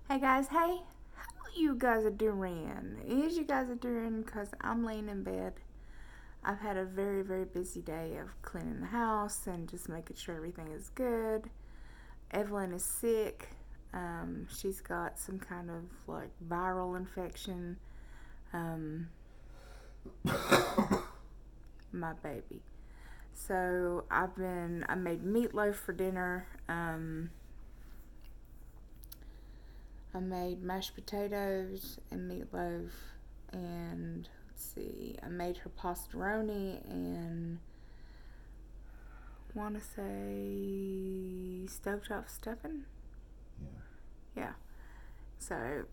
Hey guys, hey, how you guys are doing? Is you guys are doing? Cause I'm laying in bed. I've had a very, very busy day of cleaning the house and just making sure everything is good. Evelyn is sick. She's got some kind of like viral infection. Um, my baby. So I made meatloaf for dinner. I made mashed potatoes and meatloaf, and let's see, I made her pastaroni and want to say stovetop stuffing. Yeah. Yeah. So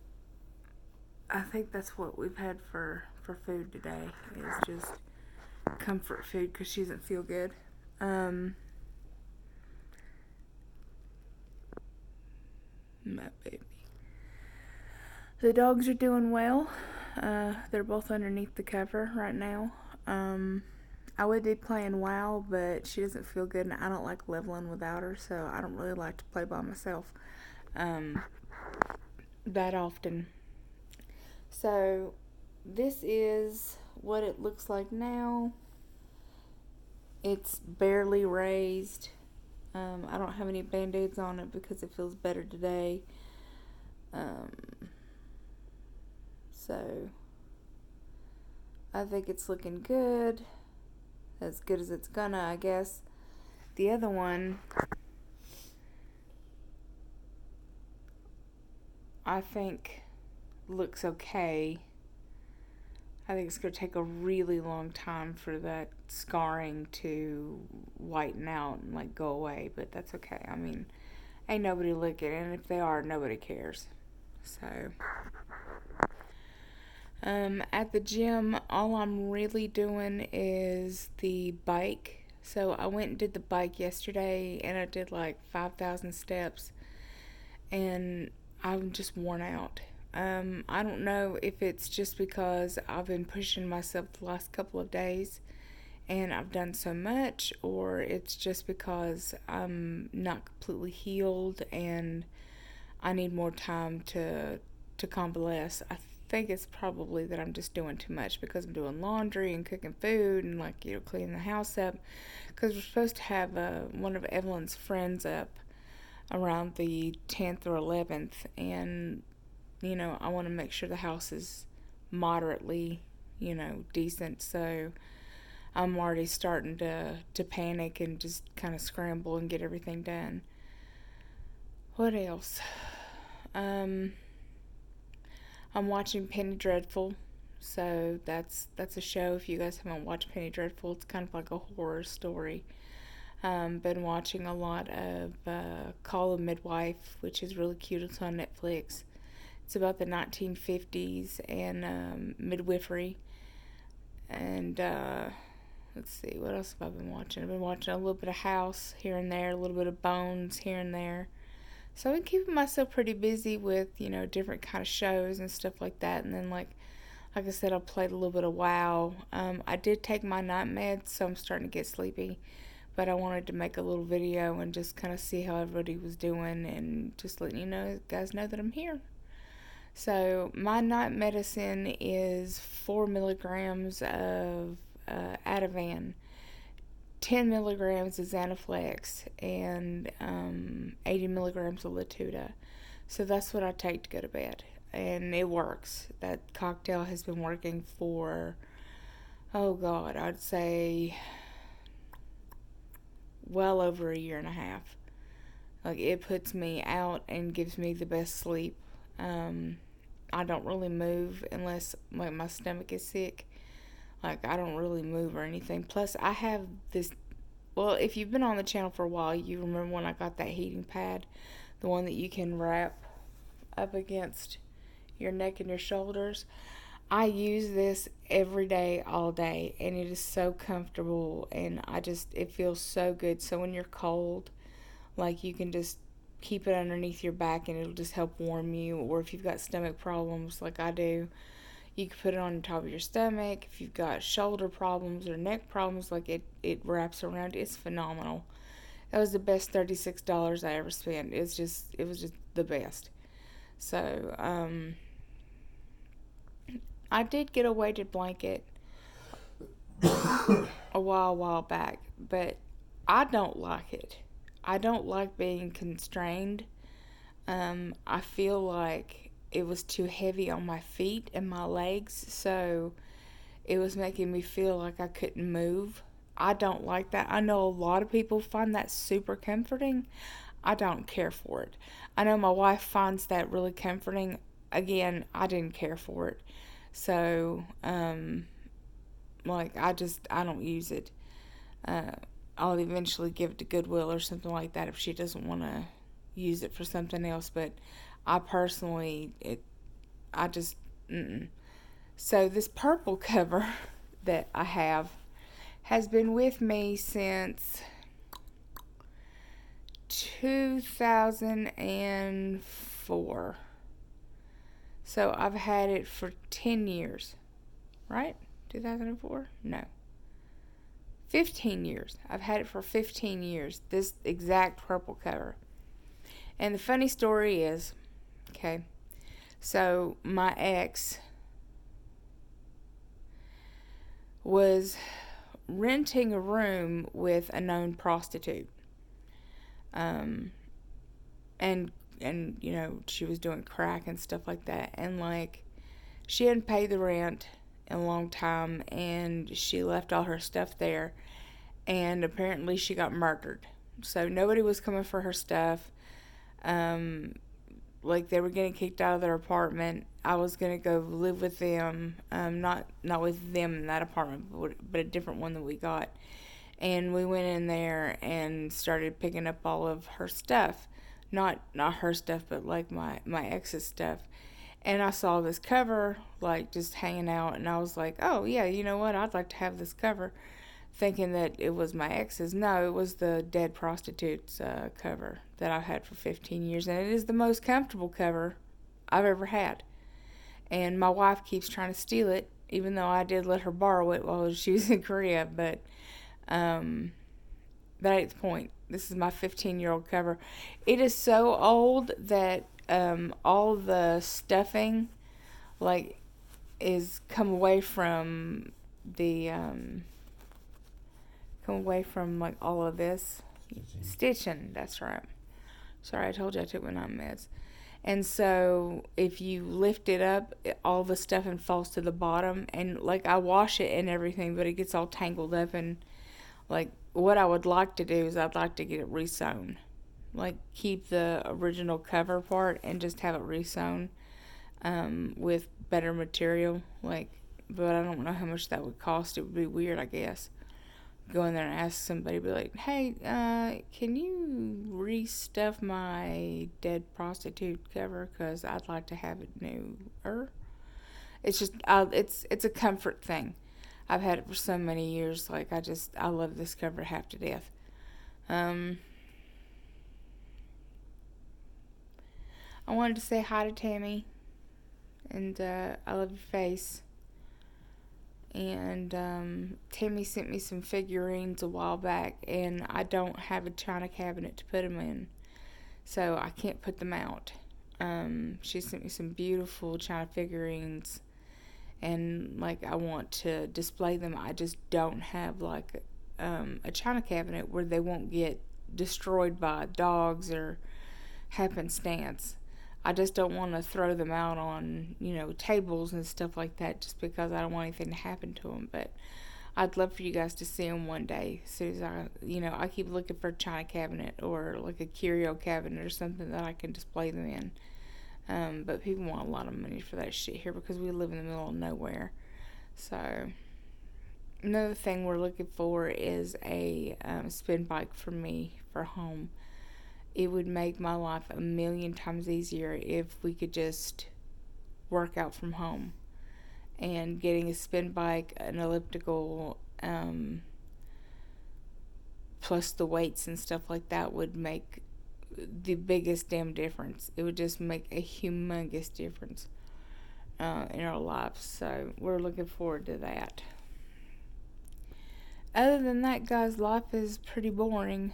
I think that's what we've had for food today is just comfort food because she doesn't feel good. Um, my baby. The dogs are doing well. They're both underneath the cover right now. I would be playing WoW, but she doesn't feel good, and I don't like leveling without her, so I don't really like to play by myself um, that often. So, this is what it looks like now. It's barely raised. I don't have any band aids on it because it feels better today. Um, so, I think it's looking good. As good as it's gonna, I guess. The other one, I think, looks okay. I think it's going to take a really long time for that scarring to whiten out and like go away, but that's okay. I mean, ain't nobody looking, and if they are, nobody cares. So, at the gym, all I'm really doing is the bike. So I went and did the bike yesterday, and I did like 5,000 steps, and I'm just worn out. I don't know if it's just because I've been pushing myself the last couple of days and I've done so much, or it's just because I'm not completely healed and I need more time to convalesce. I think it's probably that I'm just doing too much because I'm doing laundry and cooking food and cleaning the house up. Because we're supposed to have one of Evelyn's friends up around the 10th or 11th, and I want to make sure the house is moderately decent. So I'm already starting to panic and just kind of scramble and get everything done. What else? Um, I'm watching Penny Dreadful. So that's a show. If you guys haven't watched Penny Dreadful, it's kind of like a horror story. Been watching a lot of Call of Midwife, which is really cute. It's on Netflix. It's about the 1950s and midwifery. And let's see, what else have I been watching? I've been watching a little bit of House here and there, a little bit of Bones here and there. So I've been keeping myself pretty busy with different kind of shows and stuff like that. And then like I said, I played a little bit of WoW. I did take my night meds, so I'm starting to get sleepy. But I wanted to make a little video and just kind of see how everybody was doing and just letting guys know that I'm here. So my night medicine is 4 milligrams of Ativan, 10 milligrams of Xanaflex, and 80 milligrams of Latuda. So that's what I take to go to bed, and it works. That cocktail has been working for, oh God, I'd say well over a year and a half. Like, it puts me out and gives me the best sleep. Um, I don't really move unless like my stomach is sick. Like, I don't really move or anything. Plus, I have this. Well, if you've been on the channel for a while, you remember when I got that heating pad, the one that you can wrap up against your neck and your shoulders. I use this every day, all day, and it is so comfortable, and it feels so good. So when you're cold, like, you can just keep it underneath your back and it'll just help warm you. Or if you've got stomach problems like I do, you can put it on the top of your stomach. If you've got shoulder problems or neck problems, like, it wraps around. It's phenomenal. That was the best $36 I ever spent. It was just the best. So, I did get a weighted blanket a while back, but I don't like it. I don't like being constrained. I feel like it was too heavy on my feet and my legs, so it was making me feel like I couldn't move. I don't like that. I know a lot of people find that super comforting. I don't care for it. I know my wife finds that really comforting. Again, I didn't care for it. So, like, I don't use it. Uh, I'll eventually give it to Goodwill or something like that if she doesn't want to use it for something else. But I personally, I just, mm-mm. So this purple cover that I have has been with me since 2004. So I've had it for 10 years, right? 2004? No. 15 years. I've had it for 15 years. This exact purple cover. And the funny story is, okay, so my ex was renting a room with a known prostitute. Um, and she was doing crack and stuff like that, and like she hadn't paid the rent in a long time, and she left all her stuff there, and apparently she got murdered. So nobody was coming for her stuff. um like they were getting kicked out of their apartment. I was gonna go live with them, not with them in that apartment, but a different one that we got. And we went in there and started picking up all of her stuff, not her stuff, but like my ex's stuff. And I saw this cover like just hanging out, and I was like, oh yeah, you know what? I'd like to have this cover, thinking that it was my ex's. No, it was the Dead Prostitutes cover that I've had for 15 years, and it is the most comfortable cover I've ever had. And my wife keeps trying to steal it, even though I did let her borrow it while she was in Korea. But that ain't the point. This is my 15-year-old cover. It is so old that all the stuffing, like, is come away from the like all of this stitching. That's right. Sorry, I told you I took my night meds. And so if you lift it up, all the stuffing falls to the bottom, and like I wash it and everything, but it gets all tangled up. And like what I would like to do is I'd like to get it resewn, like keep the original cover part and just have it resewn with better material. Like, but I don't know how much that would cost. It would be weird, I guess. Go in there and ask somebody, be like, hey, can you restuff my Dead Prostitute cover? Because I'd like to have it newer. It's just, it's a comfort thing. I've had it for so many years. Like, I love this cover half to death. I wanted to say hi to Tammy, and I love your face. And Tammy sent me some figurines a while back, and I don't have a china cabinet to put them in, so I can't put them out. She sent me some beautiful china figurines, and like I want to display them. I just don't have like a china cabinet where they won't get destroyed by dogs or happenstance. I just don't want to throw them out on, tables and stuff like that, just because I don't want anything to happen to them. But I'd love for you guys to see them one day. As soon as I keep looking for a china cabinet or like a curio cabinet or something that I can display them in. But people want a lot of money for that shit here because we live in the middle of nowhere. So another thing we're looking for is a spin bike for me for home. It would make my life a million times easier if we could just work out from home. And getting a spin bike, an elliptical, plus the weights and stuff like that would make the biggest damn difference. It would just make a humongous difference in our lives. So we're looking forward to that. Other than that, guys, life is pretty boring.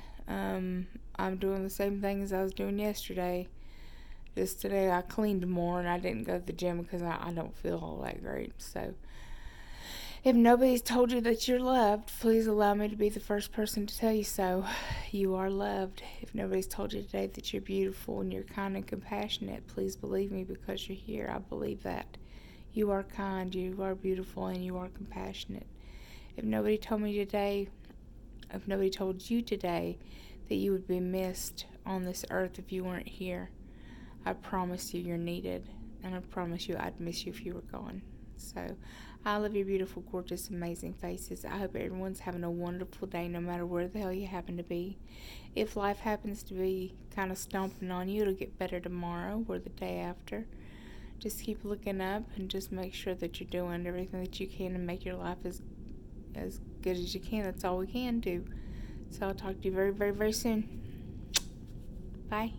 I'm doing the same thing as I was doing yesterday. Just today I cleaned more and I didn't go to the gym because I don't feel all that great. So if nobody's told you that you're loved, please allow me to be the first person to tell you so. You are loved. If nobody's told you today that you're beautiful and you're kind and compassionate, please believe me because you're here. I believe that. You are kind, you are beautiful, and you are compassionate. If nobody told me today, if nobody told you today that you would be missed on this earth if you weren't here, I promise you you're needed. And I promise you I'd miss you if you were gone. So, I love your beautiful, gorgeous, amazing faces. I hope everyone's having a wonderful day no matter where the hell you happen to be. If life happens to be kind of stomping on you, it'll get better tomorrow or the day after. Just keep looking up and just make sure that you're doing everything that you can to make your life as good as you can. That's all we can do. So I'll talk to you very, very, very soon. Bye.